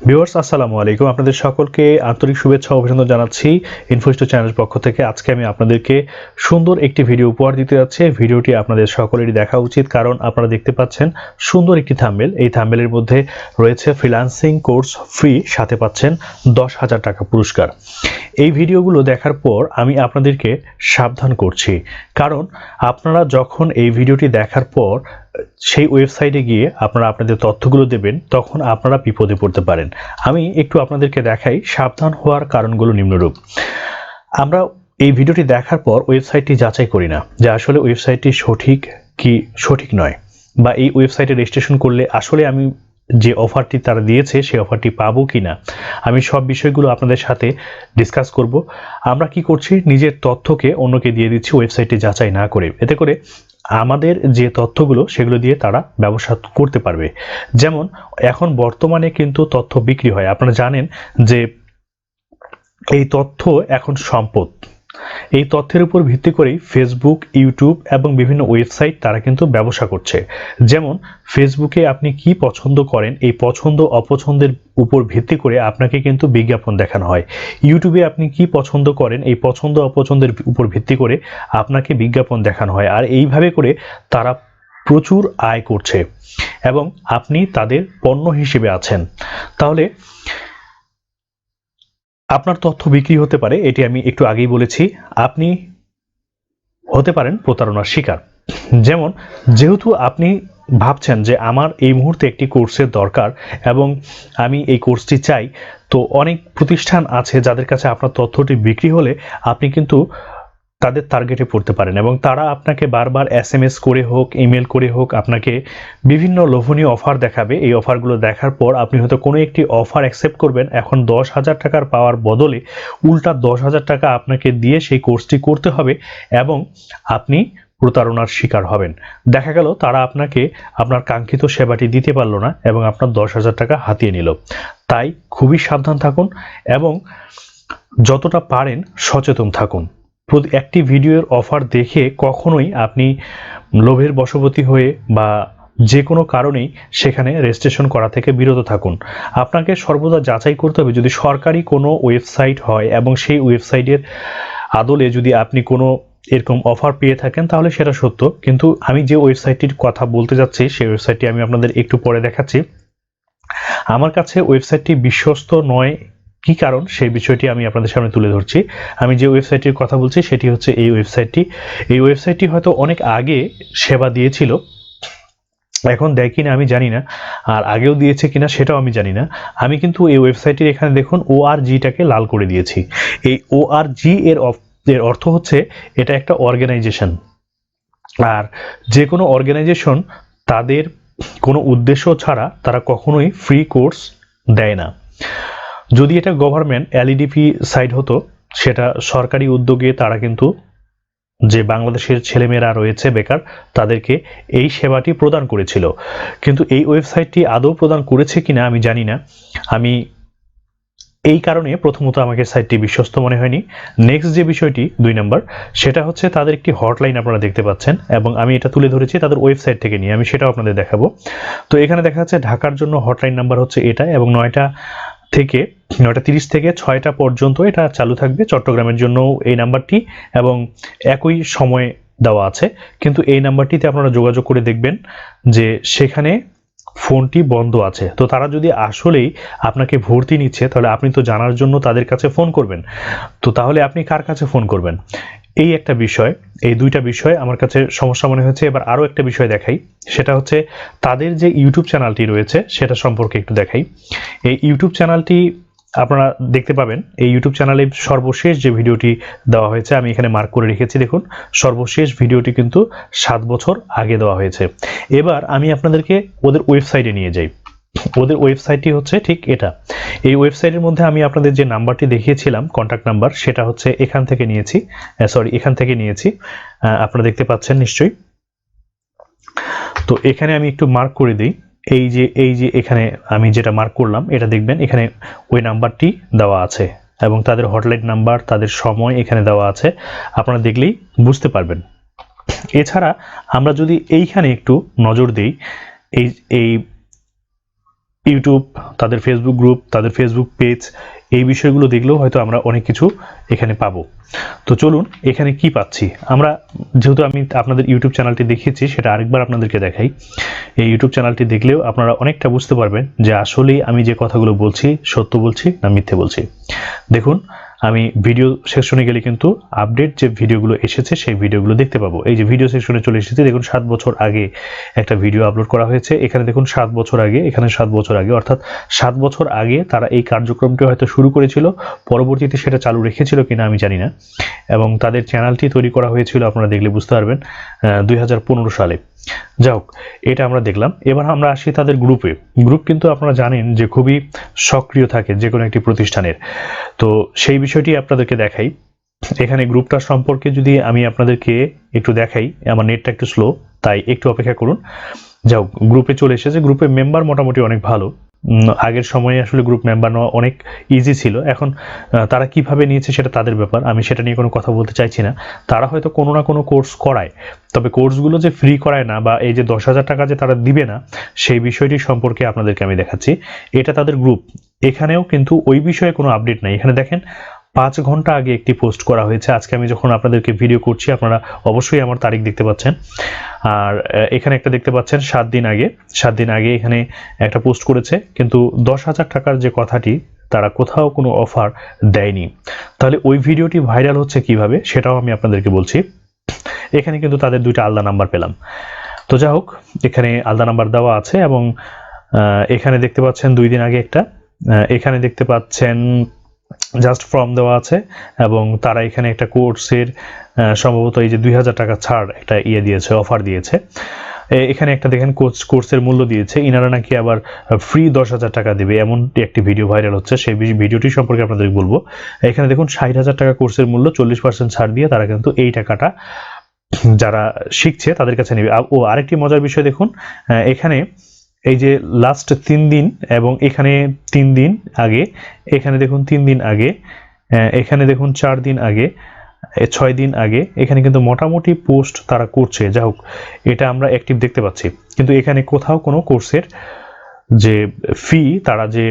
Viewers আসসালামু আলাইকুম, আপনাদের সকলকে আন্তরিক শুভেচ্ছা ও অভিনন্দন জানাচ্ছি ইনফোস্টোর চ্যানেলের পক্ষ থেকে। আজকে আমি আপনাদেরকে সুন্দর একটি ভিডিও উপহার দিতে যাচ্ছি। ভিডিওটি আপনাদের সকলেরই দেখা উচিত, কারণ আপনারা দেখতে পাচ্ছেন সুন্দর একটি থাম্বনেল। এই থাম্বনেলের মধ্যে রয়েছে ফ্রিল্যান্সিং কোর্স ফ্রি, সাথে পাচ্ছেন 10,000 টাকা পুরস্কার। এই ভিডিওগুলো দেখার পর আমি আপনাদেরকে সাবধান করছি, কারণ আপনারা যখন এই ভিডিওটি দেখার পর সেই ওয়েবসাইটে গিয়ে আপনারা আপনাদের তথ্যগুলো দেবেন, তখন আপনারা বিপদে পড়তে পারেন। আমি একটু আপনাদেরকে দেখাই সাবধান হওয়ার কারণগুলো নিম্নরূপ। আমরা এই ভিডিওটি দেখার পর ওয়েবসাইটটি যাচাই করি না যে আসলে ওয়েবসাইটটি সঠিক কি সঠিক নয়, বা এই ওয়েবসাইটে রেজিস্ট্রেশন করলে আসলে আমি যে অফারটি তারা দিয়েছে সেই অফারটি পাবো কি না। আমি সব বিষয়গুলো আপনাদের সাথে ডিসকাস করব। আমরা কি করছি, নিজের তথ্যকে অন্যকে দিয়ে দিচ্ছি ওয়েবসাইটটি যাচাই না করে। এতে করে আমাদের যে তথ্যগুলো সেগুলো দিয়ে তারা ব্যবসা করতে পারবে। যেমন এখন বর্তমানে কিন্তু তথ্য বিক্রি হয়, আপনারা জানেন যে এই তথ্য এখন সম্পদ। এই তথ্যের উপর ভিত্তি করেই ফেসবুক, ইউটিউব এবং বিভিন্ন ওয়েবসাইট তারা কিন্তু ব্যবসা করছে। যেমন ফেসবুকে আপনি কি পছন্দ করেন, এই পছন্দ অপছন্দের উপর ভিত্তি করে আপনাকে কিন্তু বিজ্ঞাপন দেখানো হয়। ইউটিউবে আপনি কি পছন্দ করেন, এই পছন্দ অপছন্দের উপর ভিত্তি করে আপনাকে বিজ্ঞাপন দেখানো হয়। আর এইভাবে করে তারা প্রচুর আয় করছে এবং আপনি তাদের পণ্য হিসেবে আছেন। তাহলে আপনার তথ্য বিক্রি হতে পারে, এটি আমি একটু আগেই বলেছি। আপনি হতে পারেন প্রতারণার শিকার। যেমন যেহেতু আপনি ভাবছেন যে আমার এই মুহূর্তে একটি কোর্সের দরকার এবং আমি এই কোর্সটি চাই, তো অনেক প্রতিষ্ঠান আছে যাদের কাছে আপনার তথ্যটি বিক্রি হলে আপনি কিন্তু তাদের টার্গেটে পড়তে পারেন এবং তারা আপনাকে বারবার এসএমএস করে হোক, ইমেল করে হোক, আপনাকে বিভিন্ন লোভনীয় অফার দেখাবে। এই অফারগুলো দেখার পর আপনি হয়তো কোনো একটি অফার অ্যাকসেপ্ট করবেন। এখন 10,000 টাকার পাওয়ার বদলে উল্টা 10,000 টাকা আপনাকে দিয়ে সেই কোর্সটি করতে হবে এবং আপনি প্রতারণার শিকার হবেন। দেখা গেল তারা আপনাকে আপনার কাঙ্ক্ষিত সেবাটি দিতে পারলো না এবং আপনার 10,000 টাকা হাতিয়ে নিল। তাই খুবই সাবধান থাকুন এবং যতটা পারেন সচেতন থাকুন। একটি ভিডিওর অফার দেখে কখনোই আপনি লোভের বশবর্তী হয়ে বা যে কোনো কারণেই সেখানে রেজিস্ট্রেশন করা থেকে বিরত থাকুন। আপনাকে সর্বদা যাচাই করতে হবে যদি সরকারি কোনো ওয়েবসাইট হয় এবং সেই ওয়েবসাইটের আদলে যদি আপনি কোনো এরকম অফার পেয়ে থাকেন তাহলে সেটা সত্য। কিন্তু আমি যে ওয়েবসাইটটির কথা বলতে যাচ্ছি সেই ওয়েবসাইটটি আমি আপনাদের একটু পরে দেখাচ্ছি। আমার কাছে ওয়েবসাইটটি বিশ্বস্ত নয়, কি কারণ সেই বিষয়টি আমি আপনাদের সামনে তুলে ধরছি। আমি যে ওয়েবসাইটটির কথা বলছি সেটি হচ্ছে এই ওয়েবসাইটটি। এই ওয়েবসাইটটি হয়তো অনেক আগে সেবা দিয়েছিল, এখন দেয় কিনা আমি জানি না, আর আগেও দিয়েছে কিনা সেটাও আমি জানি না। আমি কিন্তু এই ওয়েবসাইটের এখানে দেখুন ORGটাকে লাল করে দিয়েছি। এই ORG এর অর্থ হচ্ছে এটা একটা অর্গানাইজেশন। আর যে কোনো অর্গানাইজেশন তাদের কোনো উদ্দেশ্য ছাড়া তারা কখনোই ফ্রি কোর্স দেয় না। যদি এটা গভর্নমেন্ট এলইডিপি সাইট হতো, সেটা সরকারি উদ্যোগে তারা কিন্তু যে বাংলাদেশের ছেলেমেয়েরা রয়েছে বেকার তাদেরকে এই সেবাটি প্রদান করেছিল। কিন্তু এই ওয়েবসাইটটি আদৌ প্রদান করেছে কিনা আমি জানি না। আমি এই কারণে প্রথমত আমাকে সাইটটি বিশ্বস্ত মনে হয়নি। নেক্সট যে বিষয়টি 2 নাম্বার, সেটা হচ্ছে তাদের একটি হটলাইন আপনারা দেখতে পাচ্ছেন এবং আমি এটা তুলে ধরেছি তাদের ওয়েবসাইট থেকে নিয়ে, আমি সেটাও আপনাদের দেখাবো। তো এখানে দেখা যাচ্ছে ঢাকার জন্য হটলাইন নাম্বার হচ্ছে এটা এবং 9:30 থেকে 6টা পর্যন্ত এটা চালু থাকবে। চট্টগ্রামের জন্য এই নাম্বারটি এবং একই সময় দেওয়া আছে, কিন্তু এই নাম্বারটিতে আপনারা যোগাযোগ করে দেখবেন যে সেখানে ফোনটি বন্ধ আছে। তো তারা যদি আসলেই আপনাকে ভর্তি নিচ্ছে তাহলে আপনি তো জানার জন্য তাদের কাছে ফোন করবেন, তো তাহলে আপনি কার কাছে ফোন করবেন? এই একটা বিষয়, এই 2টা বিষয় আমার কাছে সমস্যা মনে হয়েছে। এবার আরও একটা বিষয় দেখাই, সেটা হচ্ছে তাদের যে ইউটিউব চ্যানেলটি রয়েছে সেটা সম্পর্কে একটু দেখাই। এই ইউটিউব চ্যানেলটি আপনারা দেখতে পাবেন, এই ইউটিউব চ্যানেলে সর্বশেষ যে ভিডিওটি দেওয়া হয়েছে আমি এখানে মার্ক করে রেখেছি, দেখুন সর্বশেষ ভিডিওটি কিন্তু 7 বছর আগে দেওয়া হয়েছে। এবার আমি আপনাদেরকে ওদের ওয়েবসাইটে নিয়ে যাই। ওদের ওয়েবসাইটটি হচ্ছে ঠিক এটা। এই ওয়েবসাইটের মধ্যে আমি আপনাদের যে নাম্বারটি দেখিয়েছিলাম কন্ট্যাক্ট নাম্বার, সেটা হচ্ছে এখান থেকে নিয়েছি। এখান থেকে নিয়েছি, আপনারা দেখতে পাচ্ছেন নিশ্চয়ই। তো এখানে আমি একটু মার্ক করে দিই। এই যে এখানে আমি যেটা মার্ক করলাম এটা দেখবেন এখানে ওই নাম্বারটি দেওয়া আছে এবং তাদের হটলাইন নাম্বার, তাদের সময় এখানে দেওয়া আছে, আপনারা দেখলেই বুঝতে পারবেন। এছাড়া আমরা যদি এইখানে একটু নজর দিই, এই এই ইউটিউব, তাদের ফেসবুক গ্রুপ, তাদের ফেসবুক পেজ, এই বিষয়গুলো দেখলেও হয়তো আমরা অনেক কিছু এখানে পাবো। তো চলুন এখানে কি পাচ্ছি আমরা। যেহেতু আমি আপনাদের ইউটিউব চ্যানেলটি দেখিয়েছি, সেটা আরেকবার আপনাদেরকে দেখাই। এই ইউটিউব চ্যানেলটি দেখলেও আপনারা অনেকটা বুঝতে পারবেন যে আসলেই আমি যে কথাগুলো বলছি সত্য বলছি না মিথ্যে বলছি। দেখুন, আমি ভিডিও সেকশনে গেলে কিন্তু আপডেট যে ভিডিওগুলো এসেছে সেই ভিডিওগুলো দেখতে পাবো। এই যে ভিডিও সেকশনে চলে এসেছে, দেখুন 7 বছর আগে একটা ভিডিও আপলোড করা হয়েছে। এখানে দেখুন 7 বছর আগে, এখানে 7 বছর আগে, অর্থাৎ 7 বছর আগে তারা এই কার্যক্রমটি হয়তো শুরু করেছিল, পরবর্তীতে সেটা চালু রেখেছিল কিনা আমি জানি না। এবং তাদের চ্যানেলটি তৈরি করা হয়েছিল, আপনারা দেখলে বুঝতে পারবেন, 2015 সালে। যাই হোক, এটা আমরা দেখলাম। এবার আমরা আসি তাদের গ্রুপে। গ্রুপ কিন্তু আপনারা জানেন যে খুবই সক্রিয় থাকে যে কোনো একটি প্রতিষ্ঠানের। তো সেই বিষয়টি আপনাদেরকে দেখাই। এখানে গ্রুপটা সম্পর্কে যদি আমি আপনাদেরকে একটু দেখাই, আমার নেটটা একটু স্লো, তাই একটু অপেক্ষা করুন। যাও, গ্রুপে চলে এসেছে। গ্রুপে মেম্বার মোটামুটি অনেক ভালো। আগের সময়ে আসলে গ্রুপ মেম্বার নেওয়া অনেক ইজি ছিল। এখন তারা কিভাবে নিয়েছে সেটা তাদের ব্যাপার, আমি সেটা নিয়ে কোনো কথা বলতে চাইছি না। তারা হয়তো কোনো না কোনো কোর্স করায়, তবে কোর্সগুলো যে ফ্রি করায় না, বা এই যে 10,000 টাকা যে তারা দিবে না, সেই বিষয়টি সম্পর্কে আপনাদেরকে আমি দেখাচ্ছি। এটা তাদের গ্রুপ। এখানেও কিন্তু ওই বিষয়ে কোনো আপডেট নাই। এখানে দেখেন 5 ঘন্টা আগে একটি পোস্ট করা হয়েছে। আজকে আমি যখন আপনাদেরকে ভিডিও করছি, আপনারা অবশ্যই আমার তারিখ দেখতে পাচ্ছেন। আর এখানে একটা দেখতে পাচ্ছেন 7 দিন আগে। 7 দিন আগে এখানে একটা পোস্ট করেছে, কিন্তু 10,000 টাকার যে কথাটি, তারা কোথাও কোনো অফার দেয়নি। তাহলে ওই ভিডিওটি ভাইরাল হচ্ছে কিভাবে সেটাও আমি আপনাদেরকে বলছি। এখানে কিন্তু তাদের দুইটা আলাদা নাম্বার পেলাম। তো যাই হোক, এখানে আলাদা নাম্বার দেওয়া আছে, এবং এখানে দেখতে পাচ্ছেন 2 দিন আগে একটা, এখানে দেখতে পাচ্ছেন জাস্ট ফর্ম দেওয়া আছে, এবং তারা এখানে একটা কোর্সের সম্ভবত এই যে 2,000 টাকা ছাড় একটা দিয়েছে, অফার দিয়েছে। এখানে একটা দেখেন কোর্সের মূল্য দিয়েছে, ইনারা নাকি আবার ফ্রি 10,000 টাকা দেবে, এমন একটি ভিডিও ভাইরাল হচ্ছে। সেই ভিডিওটি সম্পর্কে আপনাদের বলবো। এখানে দেখুন 60,000 টাকা কোর্সের মূল্য, 40% ছাড় দিয়ে তারা কিন্তু এই টাকাটা যারা শিখছে তাদের কাছে নেবে। ও আরেকটি মজার বিষয় দেখুন, এখানে এই যে লাস্ট 3 দিন, এবং এখানে 3 দিন আগে, এখানে দেখুন 3 দিন আগে, এখানে দেখুন 4 দিন আগে, 6 দিন আগে, এখানে কিন্তু মোটামুটি পোস্ট তারা করছে। যাই হোক, এটা আমরা অ্যাক্টিভ দেখতে পাচ্ছি। কিন্তু এখানে কোথাও কোনো কোর্সের যে ফি, তারা যে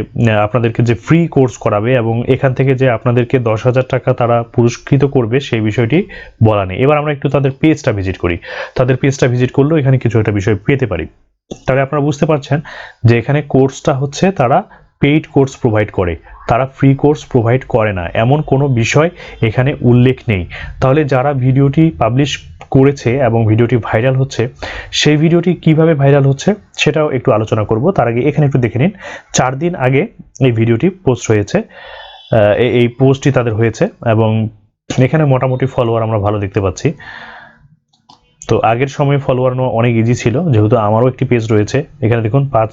আপনাদেরকে যে ফ্রি কোর্স করাবে এবং এখান থেকে যে আপনাদেরকে 10,000 টাকা তারা পুরস্কৃত করবে, সেই বিষয়টি বলা নেই। এবার আমরা একটু তাদের পেজটা ভিজিট করি। তাদের পেজটা ভিজিট করলেও এখানে কিছু একটা বিষয় পেতে পারি। তাহলে আপনারা বুঝতে পারছেন যে এখানে কোর্সটা হচ্ছে তারা পেইড কোর্স প্রোভাইড করে, তারা ফ্রি কোর্স প্রোভাইড করে না, এমন কোনো বিষয় এখানে উল্লেখ নেই। তাহলে যারা ভিডিওটি পাবলিশ করেছে এবং ভিডিওটি ভাইরাল হচ্ছে, সেই ভিডিওটি কিভাবে ভাইরাল হচ্ছে সেটাও একটু আলোচনা করব। তার আগে এখানে একটু দেখে নিন, 4 দিন আগে এই ভিডিওটি পোস্ট হয়েছে, এই পোস্টটি তাদের হয়েছে, এবং এখানে মোটামুটি ফলোয়ার আমরা ভালো দেখতে পাচ্ছি। তো আগের সময় ফলোয়ার নেওয়া অনেক ইজি ছিল, যেহেতু আমারও একটি পেজ রয়েছে। এখানে দেখুন 5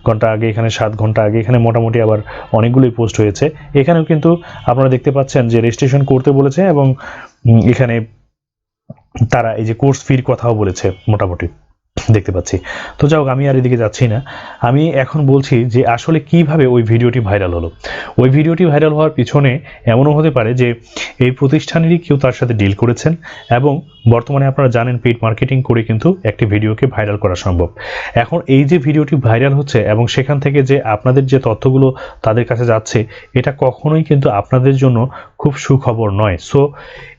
ঘন্টা আগে, এখানে 7 ঘন্টা আগে, এখানে মোটামুটি আবার অনেকগুলোই পোস্ট হয়েছে। এখানেও কিন্তু আপনারা দেখতে পাচ্ছেন যে রেজিস্ট্রেশন করতে বলেছে, এবং এখানে তারা এই যে কোর্স ফির কথাও বলেছে মোটামুটি দেখতে পাচ্ছি। তো যাই হোক, আমি আর এদিকে যাচ্ছি না। আমি এখন বলছি যে আসলে কিভাবে ওই ভিডিওটি ভাইরাল হলো। ওই ভিডিওটি ভাইরাল হওয়ার পিছনে এমনও হতে পারে যে এই প্রতিষ্ঠানেরই কেউ তার সাথে ডিল করেছেন, এবং বর্তমানে আপনারা জানেন পেইড মার্কেটিং করে কিন্তু একটি ভিডিওকে ভাইরাল করা সম্ভব। এখন এই যে ভিডিওটি ভাইরাল হচ্ছে এবং সেখান থেকে যে আপনাদের যে তথ্যগুলো তাদের কাছে যাচ্ছে, এটা কখনোই কিন্তু আপনাদের জন্য খুব সুখবর নয়। সো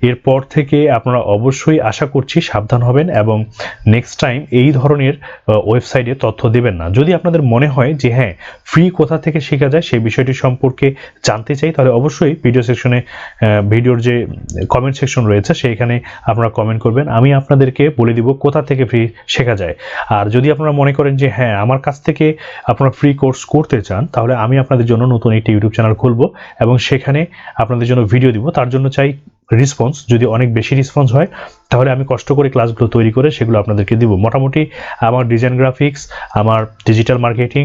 এরপর থেকে আপনারা অবশ্যই আশা করছি সাবধান হবেন, এবং নেক্সট টাইম এই ধরনের ওয়েবসাইটে তথ্য দেবেন না। যদি আপনাদের মনে হয় যে হ্যাঁ, ফ্রি কোথা থেকে শেখা যায় সেই বিষয়টি সম্পর্কে জানতে চাই, তাহলে অবশ্যই ভিডিও সেকশনে, ভিডিওর যে কমেন্ট সেকশন রয়েছে সেইখানে আপনারা কমেন্ট করবেন, আমি আপনাদেরকে বলে দিব কোথা থেকে ফ্রি শেখা যায়। আর যদি আপনারা মনে করেন যে হ্যাঁ, আমার কাছ থেকে আপনারা ফ্রি কোর্স করতে চান, তাহলে আমি আপনাদের জন্য নতুন একটি ইউটিউব চ্যানেল খুলবো এবং সেখানে আপনাদের জন্য ভিডিও দিব। তার জন্য চাই রেসপন্স। যদি অনেক বেশি রেসপন্স হয়, তাহলে আমি কষ্ট করে ক্লাসগুলো তৈরি করে সেগুলো আপনাদেরকে দিব। মোটামুটি আমার ডিজাইন গ্রাফিক্স, আমার ডিজিটাল মার্কেটিং,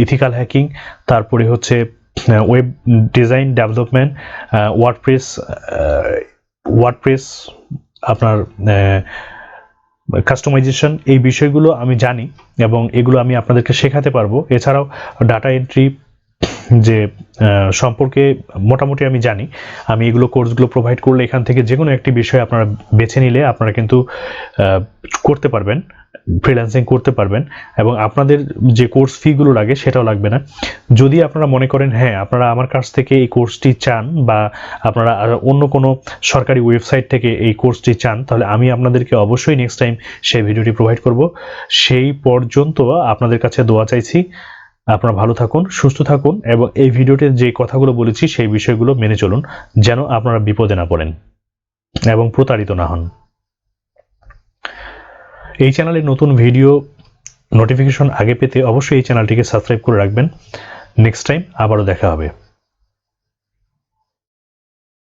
ইথিক্যাল হ্যাকিং, তারপরে হচ্ছে ওয়েব ডিজাইন ডেভেলপমেন্ট, ওয়ার্ডপ্রেস আপনার কাস্টমাইজেশন, এই বিষয়গুলো আমি জানি এবং এগুলো আমি আপনাদেরকে শেখাতে পারবো। এছাড়াও ডাটা এন্ট্রি যে সম্পর্কে মোটামুটি আমি জানি। আমি এগুলো কোর্সগুলো প্রোভাইড করলে এখান থেকে যে কোনো একটি বিষয় আপনারা বেছে নিলে আপনারা কিন্তু করতে পারবেন। ফ্রিল্যান্সিং করতে পারবেন এবং আপনাদের যে কোর্স ফিগুলো লাগে সেটাও লাগবে না। যদি আপনারা মনে করেন হ্যাঁ আপনারা আমার কাছ থেকে এই কোর্সটি চান বা আপনারা অন্য কোনো সরকারি ওয়েবসাইট থেকে এই কোর্সটি চান, তাহলে আমি আপনাদেরকে অবশ্যই নেক্সট টাইম সেই ভিডিওটি প্রোভাইড করব। সেই পর্যন্ত আপনাদের কাছে দোয়া চাইছি। আপনারা ভালো থাকুন, সুস্থ থাকুন এবং এই ভিডিওতে যে কথাগুলো বলেছি সেই বিষয়গুলো মেনে চলুন, যেন আপনারা বিপদে না পড়েন এবং প্রতারিত না হন। এই চ্যানেলে নতুন ভিডিও নোটিফিকেশন আগে পেতে অবশ্যই এই চ্যানেলটিকে সাবস্ক্রাইব করে রাখবেন। নেক্সট টাইম আবারও দেখা হবে।